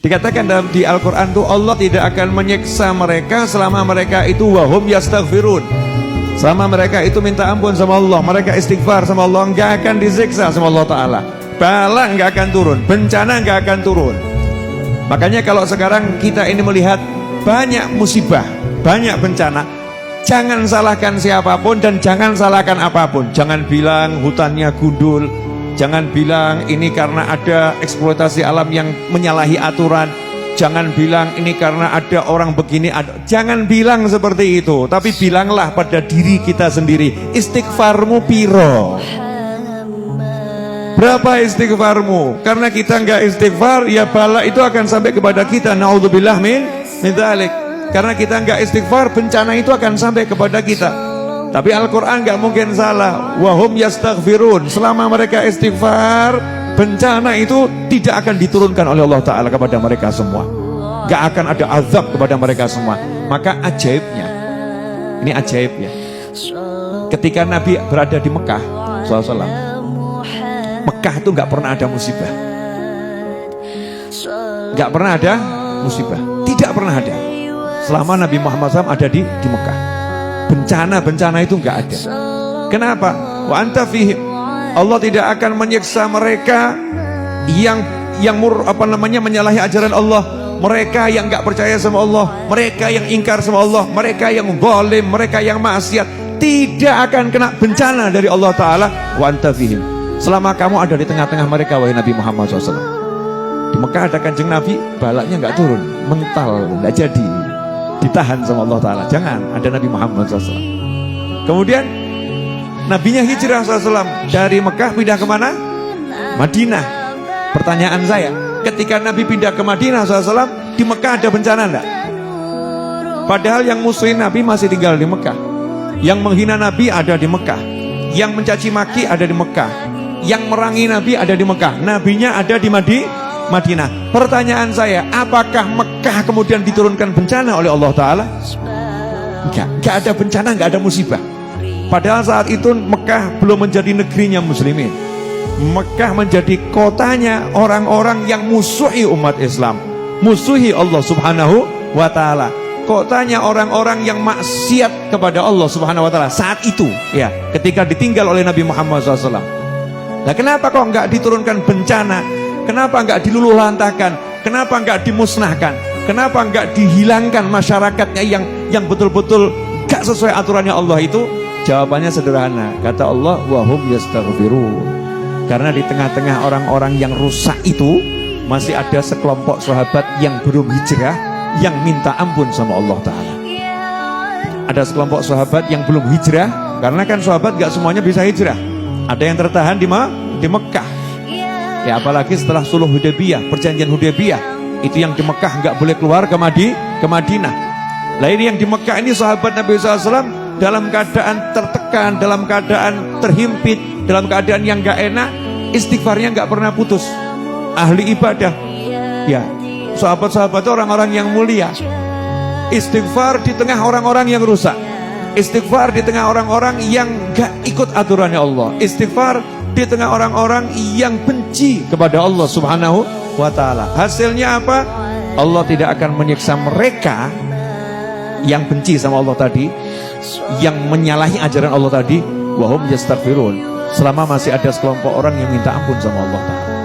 Dikatakan di Al-Quran tuh Allah tidak akan menyiksa mereka selama mereka itu wahum yastaghfirun. Selama mereka itu minta ampun sama Allah, mereka istighfar sama Allah, nggak akan disiksa sama Allah Ta'ala. Bala nggak akan turun, bencana nggak akan turun. Makanya kalau sekarang kita ini melihat banyak musibah, banyak bencana, jangan salahkan siapapun dan jangan salahkan apapun. Jangan bilang hutannya gundul, jangan bilang ini karena ada eksploitasi alam yang menyalahi aturan. Jangan bilang ini karena ada orang begini. Jangan bilang seperti itu. Tapi bilanglah pada diri kita sendiri, istighfarmu piro? Berapa istighfarmu? Karena kita nggak istighfar, ya bala itu akan sampai kepada kita. Naudzubillah min dzalik. Karena kita nggak istighfar, bencana itu akan sampai kepada kita. Tapi Al-Quran nggak mungkin salah. Wahum yastaghfirun. Selama mereka istighfar, bencana itu tidak akan diturunkan oleh Allah Ta'ala kepada mereka semua. Gak akan ada azab kepada mereka semua. Maka ajaibnya, ini ajaibnya, ketika Nabi berada di Mekah SAW, Mekah itu gak pernah ada musibah. Gak pernah ada musibah, tidak pernah ada. Selama Nabi Muhammad SAW ada di Mekah, bencana itu gak ada. Kenapa? Wa anta fihim. Allah tidak akan menyiksa mereka yang menyalahi ajaran Allah, mereka yang nggak percaya sama Allah, mereka yang ingkar sama Allah, mereka yang zalim, mereka yang maksiat, tidak akan kena bencana dari Allah Ta'ala. Wa anta fihim. Selama kamu ada di tengah-tengah mereka, wahai Nabi Muhammad SAW. Di Mekah ada kanjeng Nabi, balaknya nggak turun, mental, nggak jadi, ditahan sama Allah Ta'ala. Jangan, ada Nabi Muhammad SAW. Kemudian Nabinya hijrah SAW dari Mekah pindah kemana? Madinah. Pertanyaan saya, ketika Nabi pindah ke Madinah SAW, di Mekah ada bencana enggak? Padahal yang musuhin Nabi masih tinggal di Mekah, yang menghina Nabi ada di Mekah, yang mencaci maki ada di Mekah, yang merangi Nabi ada di Mekah, Nabinya ada di Madinah. Pertanyaan saya, apakah Mekah kemudian diturunkan bencana oleh Allah Ta'ala? Enggak ada bencana, enggak ada musibah. Padahal saat itu Mekah belum menjadi negerinya muslimin. Mekah menjadi kotanya orang-orang yang musuhi umat Islam, musuhi Allah Subhanahu wa Ta'ala. Kotanya orang-orang yang maksiat kepada Allah Subhanahu wa Ta'ala saat itu, ya, ketika ditinggal oleh Nabi Muhammad SAW. Nah, kenapa kok enggak diturunkan bencana? Kenapa enggak diluluhlantahkan? Kenapa enggak dimusnahkan? Kenapa enggak dihilangkan masyarakatnya yang betul-betul enggak sesuai aturannya Allah itu? Jawabannya sederhana, kata Allah, wahum yastaghfirun. Karena di tengah-tengah orang-orang yang rusak itu masih ada sekelompok sahabat yang belum hijrah, yang minta ampun sama Allah Ta'ala. Ada sekelompok sahabat yang belum hijrah, karena kan sahabat gak semuanya bisa hijrah. Ada yang tertahan di Mekah. Ya, apalagi setelah Sulh Hudaybiyah, perjanjian Hudaybiyah, itu yang di Mekah gak boleh keluar ke Madinah. Lah ini yang di Mekah ini sahabat Nabi SAW dalam keadaan tertekan, dalam keadaan terhimpit, dalam keadaan yang gak enak, istighfarnya gak pernah putus. Ahli ibadah, ya, sahabat-sahabat itu orang-orang yang mulia. Istighfar di tengah orang-orang yang rusak, istighfar di tengah orang-orang yang gak ikut aturannya Allah, istighfar di tengah orang-orang yang benci kepada Allah Subhanahu wa Ta'ala. Hasilnya apa? Allah tidak akan menyiksa mereka yang benci sama Allah tadi, yang menyalahi ajaran Allah tadi, wahum yastaghfirun, selama masih ada sekelompok orang yang minta ampun sama Allah Ta'ala.